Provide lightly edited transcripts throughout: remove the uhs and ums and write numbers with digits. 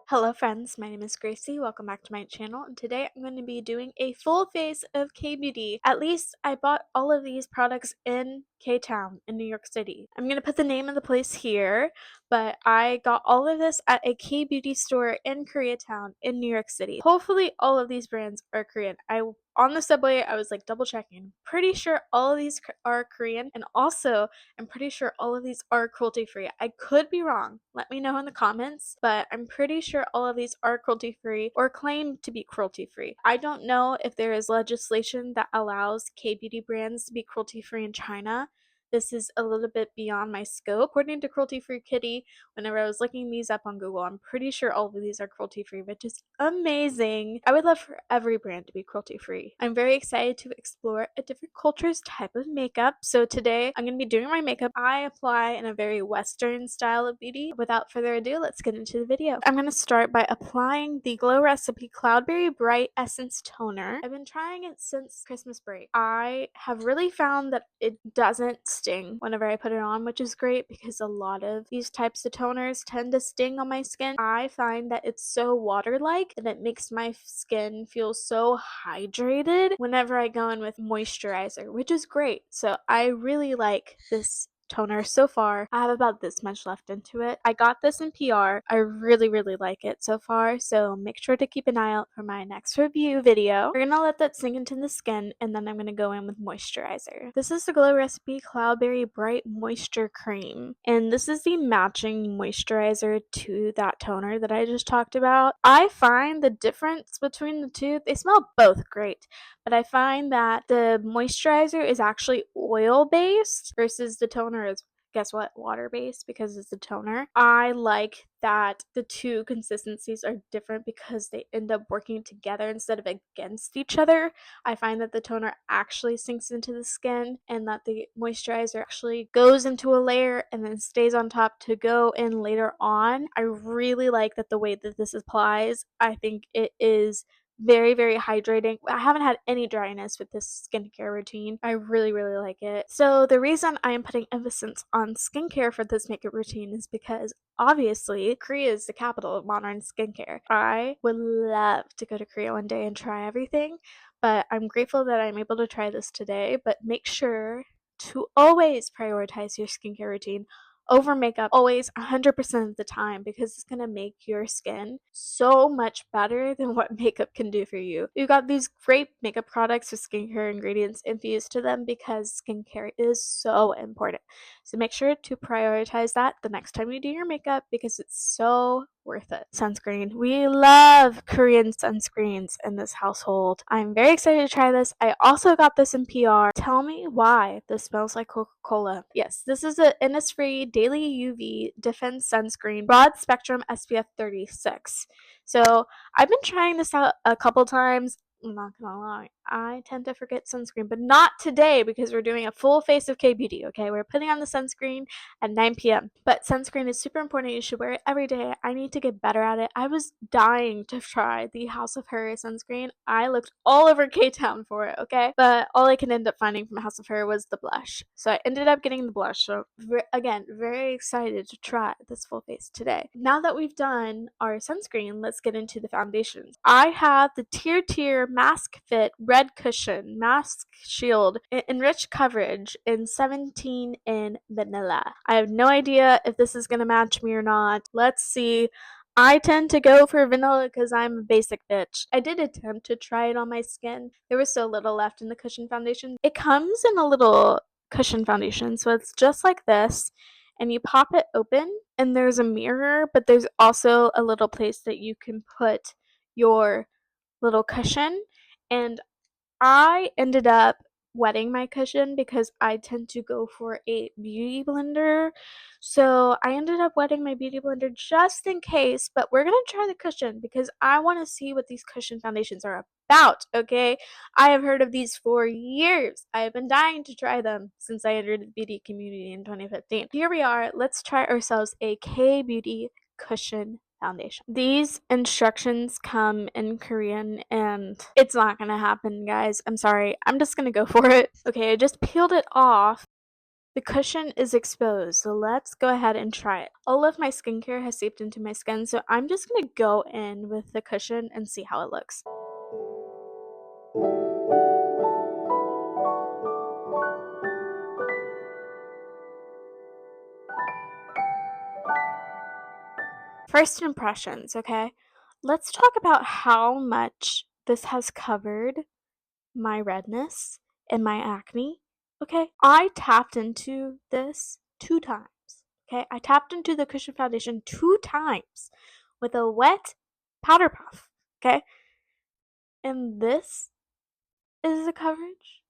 Hello friends, my name is Gracie. Welcome back to my channel, and today I'm going to be doing a full face of K-beauty. At least I bought all of these products in K-Town in New York City. I'm going to put the name of the place here, but I got all of this at a K-beauty store in Koreatown in New York City. Hopefully all of these brands are Korean. On the subway, I was like double checking. Pretty sure all of these are Korean, and also I'm pretty sure all of these are cruelty free. I could be wrong. Let me know in the comments, but I'm pretty sure all of these are cruelty free or claim to be cruelty free. I don't know if there is legislation that allows K-beauty brands to be cruelty free in China. This is a little bit beyond my scope. According to Cruelty Free Kitty, whenever I was looking these up on Google, I'm pretty sure all of these are cruelty free, which is amazing. I would love for every brand to be cruelty free. I'm very excited to explore a different culture's type of makeup. So today I'm going to be doing my makeup. I apply in a very Western style of beauty. Without further ado, let's get into the video. I'm going to start by applying the Glow Recipe Cloudberry Bright Essence Toner. I've been trying it since Christmas break. I have really found that it doesn't sting whenever I put it on, which is great because a lot of these types of toners tend to sting on my skin. I find that it's so water-like that it makes my skin feel so hydrated whenever I go in with moisturizer, which is great. So I really like this toner so far. I have about this much left into it. I got this in PR. I really like it so far, so make sure to keep an eye out for my next review video. We're gonna let that sink into the skin, and then I'm gonna go in with moisturizer. This is the Glow Recipe Cloudberry Bright Moisture Cream, and this is the matching moisturizer to that toner that I just talked about. I find the difference between the two, they smell both great, but I find that the moisturizer is actually oil-based versus the toner is, guess what, water-based because it's a toner. I like that the two consistencies are different because they end up working together instead of against each other. I find that the toner actually sinks into the skin and that the moisturizer actually goes into a layer and then stays on top to go in later on. I really like that the way that this applies. I think it is very hydrating. I haven't had any dryness with this skincare routine. I really like it. So the reason I am putting emphasis on skincare for this makeup routine is because obviously Korea is the capital of modern skincare. I would love to go to Korea one day and try everything, but I'm grateful that I'm able to try this today. But make sure to always prioritize your skincare routine over makeup, always 100% of the time, because it's going to make your skin so much better than what makeup can do for you. You got these great makeup products with skincare ingredients infused to them because skincare is so important. So make sure to prioritize that the next time you do your makeup because it's so worth it. Sunscreen. We love Korean sunscreens in this household. I'm very excited to try this. I also got this in PR. Tell me why this smells like Coca-Cola. Yes, this is a Innisfree Daily UV Defense Sunscreen Broad Spectrum SPF 36. So I've been trying this out a couple times. I'm not gonna lie, I tend to forget sunscreen, but not today because we're doing a full face of K-beauty, okay? We're putting on the sunscreen at 9 p.m. But sunscreen is super important. You should wear it every day. I need to get better at it. I was dying to try the House of Her sunscreen. I looked all over K-Town for it, okay? But all I can end up finding from House of Her was the blush. So I ended up getting the blush. So again, very excited to try this full face today. Now that we've done our sunscreen, let's get into the foundations. I have the TirTir Mask Fit Red Cushion Mask Shield Enriched Coverage in 17 in Vanilla. I have no idea if this is going to match me or not. Let's see. I tend to go for vanilla because I'm a basic bitch. I did attempt to try it on my skin. There was so little left in the cushion foundation. It comes in a little cushion foundation, so it's just like this, and you pop it open and there's a mirror, but there's also a little place that you can put your little cushion. And I ended up wetting my cushion because I tend to go for a beauty blender. So I ended up wetting my beauty blender just in case, but we're going to try the cushion because I want to see what these cushion foundations are about, okay? I have heard of these for years. I have been dying to try them since I entered the beauty community in 2015. Here we are. Let's try ourselves a K-beauty cushion foundation. These instructions come in Korean and it's not gonna happen, guys. I'm sorry. I'm just gonna go for it. Okay, I just peeled it off. The cushion is exposed, so let's go ahead and try it. All of my skincare has seeped into my skin, so I'm just gonna go in with the cushion and see how it looks. First impressions, okay? Let's talk about how much this has covered my redness and my acne. Okay, I tapped into this 2 times. Okay, I tapped into the cushion foundation 2 times with a wet powder puff. Okay, and this is the coverage.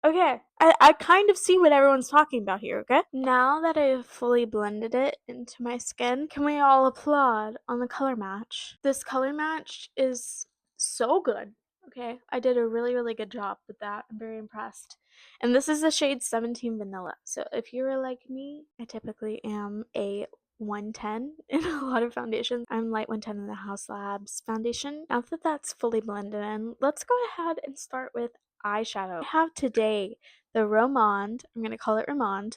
Okay, I kind of see what everyone's talking about here, okay? Now that I've fully blended it into my skin, can we all applaud on the color match? This color match is so good, okay? I did a really, really good job with that. I'm very impressed. And this is the shade 17 Vanilla. So if you're like me, I typically am a 110 in a lot of foundations. I'm light 110 in the House Labs foundation. Now that that's fully blended in, let's go ahead and start with eyeshadow. I have today the rom&nd, I'm going to call it rom&nd,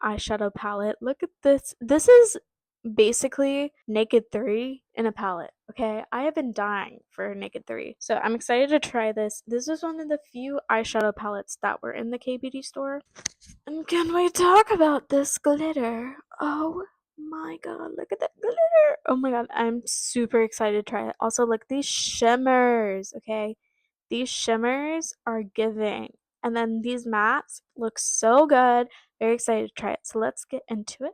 eyeshadow palette. Look at this. This is basically Naked 3 in a palette. Okay, I have been dying for Naked 3. So I'm excited to try this. This is one of the few eyeshadow palettes that were in the K-Beauty store. And can we talk about this glitter? Oh my god, look at that glitter. Oh my god, I'm super excited to try it. Also, look at these shimmers, okay? These shimmers are giving. And then these mattes look so good. Very excited to try it. So let's get into it.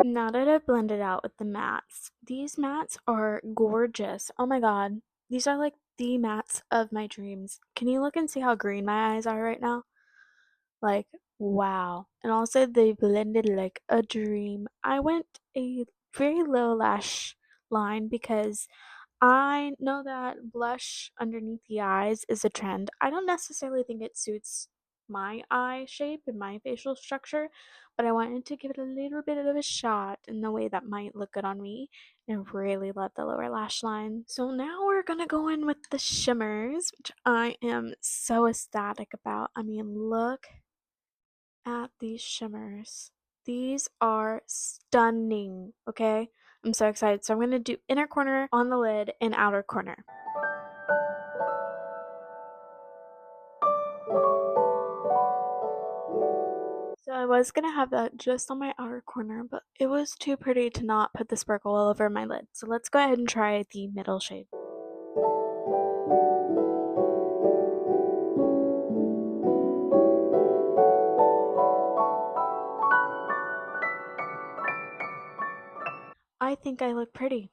Now that I've blended out with the mattes, these mattes are gorgeous. Oh my god. These are like the mattes of my dreams. Can you look and see how green my eyes are right now? Like, wow. And also, they blended like a dream. I went a very low lash line because I know that blush underneath the eyes is a trend. I don't necessarily think it suits my eye shape and my facial structure, but I wanted to give it a little bit of a shot in the way that might look good on me. And really love the lower lash line. So now we're gonna go in with the shimmers, which I am so ecstatic about. I mean, look at these shimmers. These are stunning, okay? I'm so excited. So I'm going to do inner corner on the lid and outer corner. So I was going to have that just on my outer corner, but it was too pretty to not put the sparkle all over my lid. So let's go ahead and try the middle shade. I think I look pretty.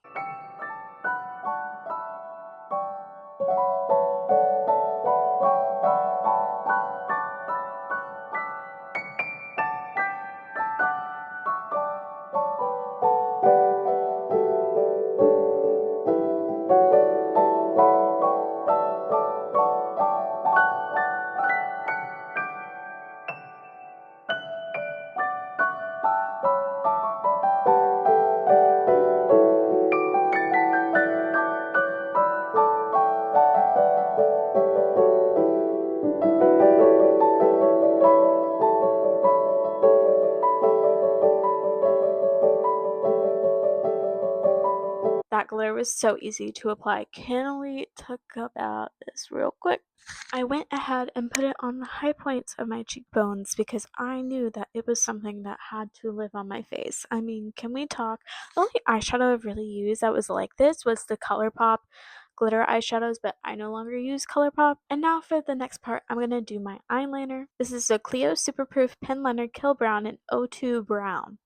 was so easy to apply. Can we talk about this real quick? I went ahead and put it on the high points of my cheekbones because I knew that it was something that had to live on my face. I mean, can we talk? The only eyeshadow I've really used that was like this was the ColourPop glitter eyeshadows, but I no longer use ColourPop. And now for the next part, I'm going to do my eyeliner. This is the Clio Superproof Pen Liner Kill Brown in 02 Brown.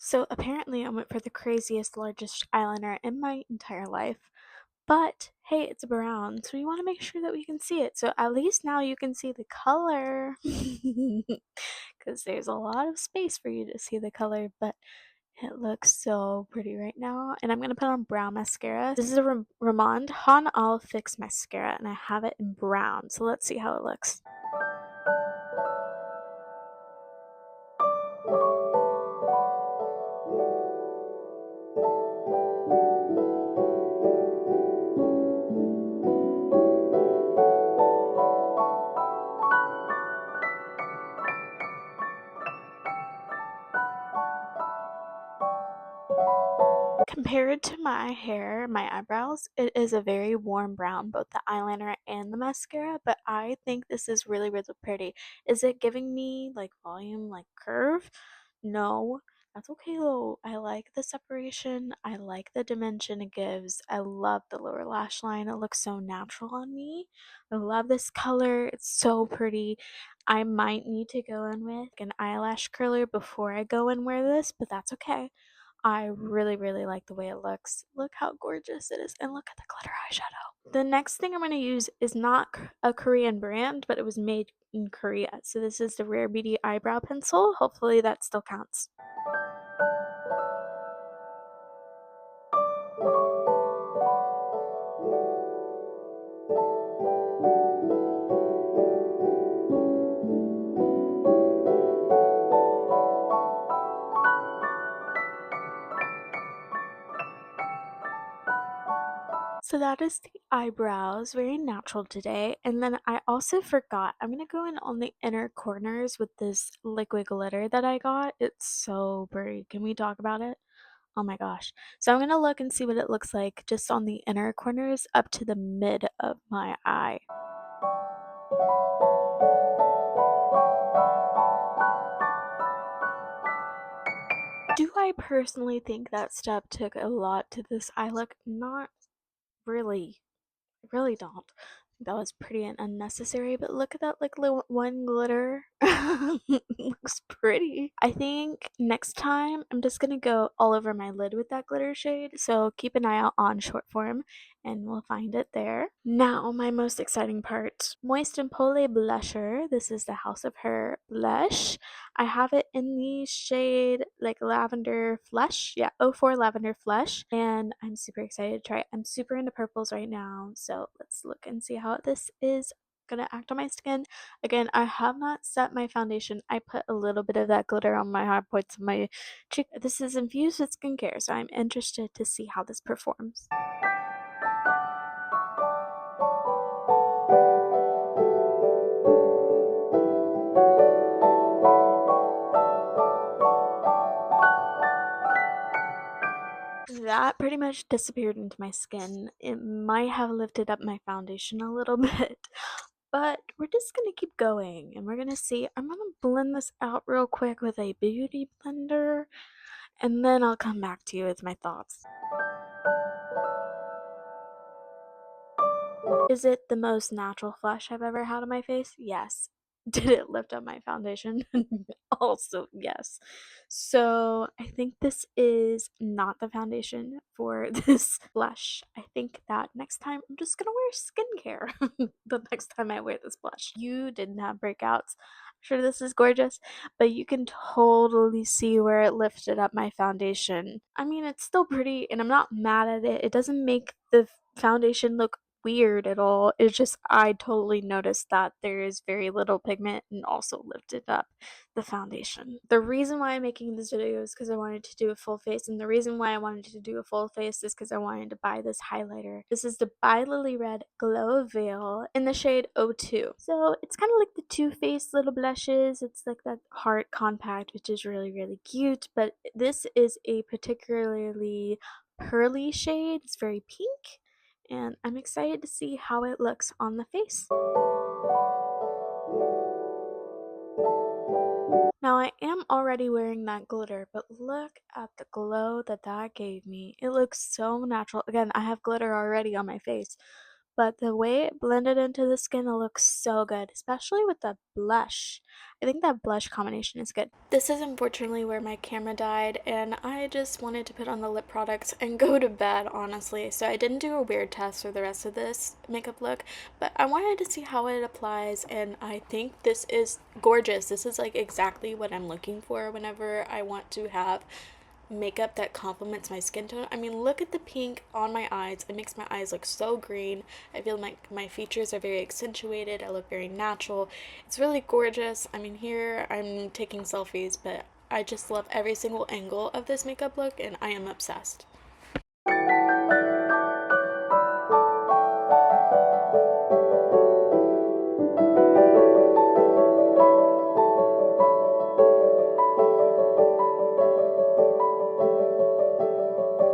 So apparently I went for the craziest, largest eyeliner in my entire life. But hey, it's brown, so we want to make sure that we can see it. So at least now you can see the color. Because there's a lot of space for you to see the color, but it looks so pretty right now. And I'm going to put on brown mascara. This is a rom&nd Han All Fix Mascara, and I have it in brown. So let's see how it looks. Compared to my hair, my eyebrows, it is a very warm brown, both the eyeliner and the mascara, but I think this is really, really pretty. Is it giving me like volume, like curve? No. That's okay though. I like the separation. I like the dimension it gives. I love the lower lash line. It looks so natural on me. I love this color. It's so pretty. I might need to go in with an eyelash curler before I go and wear this, but that's okay. I really, really like the way it looks. Look how gorgeous it is. And look at the glitter eyeshadow. The next thing I'm going to use is not a Korean brand, but it was made in Korea. So this is the Rare Beauty Eyebrow Pencil. Hopefully that still counts. So that is the eyebrows, very natural today. And then I also forgot, I'm going to go in on the inner corners with this liquid glitter that I got. It's so pretty. Can we talk about it? Oh my gosh. So I'm going to look and see what it looks like just on the inner corners up to the mid of my eye. Do I personally think that step took a lot to this eye look? Not really. I really don't. I think that was pretty unnecessary, but look at that like little one glitter. Looks pretty. I think next time I'm just gonna go all over my lid with that glitter shade, so keep an eye out on short form and we'll find it there. Now, my most exciting part, Moist Ampoule blusher. This is the House of Her blush. I have it in the shade like Lavender Flesh. Yeah, 04 Lavender Flesh. And I'm super excited to try it. I'm super into purples right now. So let's look and see how this is gonna act on my skin. Again, I have not set my foundation. I put a little bit of that glitter on my high points of my cheek. This is infused with skincare, so I'm interested to see how this performs. That pretty much disappeared into my skin. It might have lifted up my foundation a little bit, but we're just gonna keep going and we're gonna see. I'm gonna blend this out real quick with a beauty blender and then I'll come back to you with my thoughts. Is it the most natural flush I've ever had on my face? Yes. Did it lift up my foundation? Also, yes. So, I think this is not the foundation for this blush. I think that next time I'm just gonna wear skincare the next time I wear this blush. You didn't have breakouts. I'm sure this is gorgeous, but you can totally see where it lifted up my foundation. I mean, it's still pretty and I'm not mad at it. It doesn't make the foundation look weird at all. It's just I totally noticed that there is very little pigment and also lifted up the foundation. The reason why I'm making this video is because I wanted to do a full face, and the reason why I wanted to do a full face is because I wanted to buy this highlighter. This is the By Lilyred Glow Veil in the shade 02. So it's kind of like the Too Faced little blushes. It's like that heart compact, which is really, really cute, but this is a particularly pearly shade. It's very pink, and I'm excited to see how it looks on the face. Now I am already wearing that glitter, but look at the glow that that gave me. It looks so natural. Again, I have glitter already on my face, but the way it blended into the skin, it looks so good, especially with the blush. I think that blush combination is good. This is unfortunately where my camera died, and I just wanted to put on the lip products and go to bed, honestly. So I didn't do a weird test for the rest of this makeup look, but I wanted to see how it applies, and I think this is gorgeous. This is like exactly what I'm looking for whenever I want to have makeup that complements my skin tone. I mean, look at the pink on my eyes. It makes my eyes look so green. I feel like my features are very accentuated. I look very natural. It's really gorgeous. I mean, here I'm taking selfies, but I just love every single angle of this makeup look, and I am obsessed.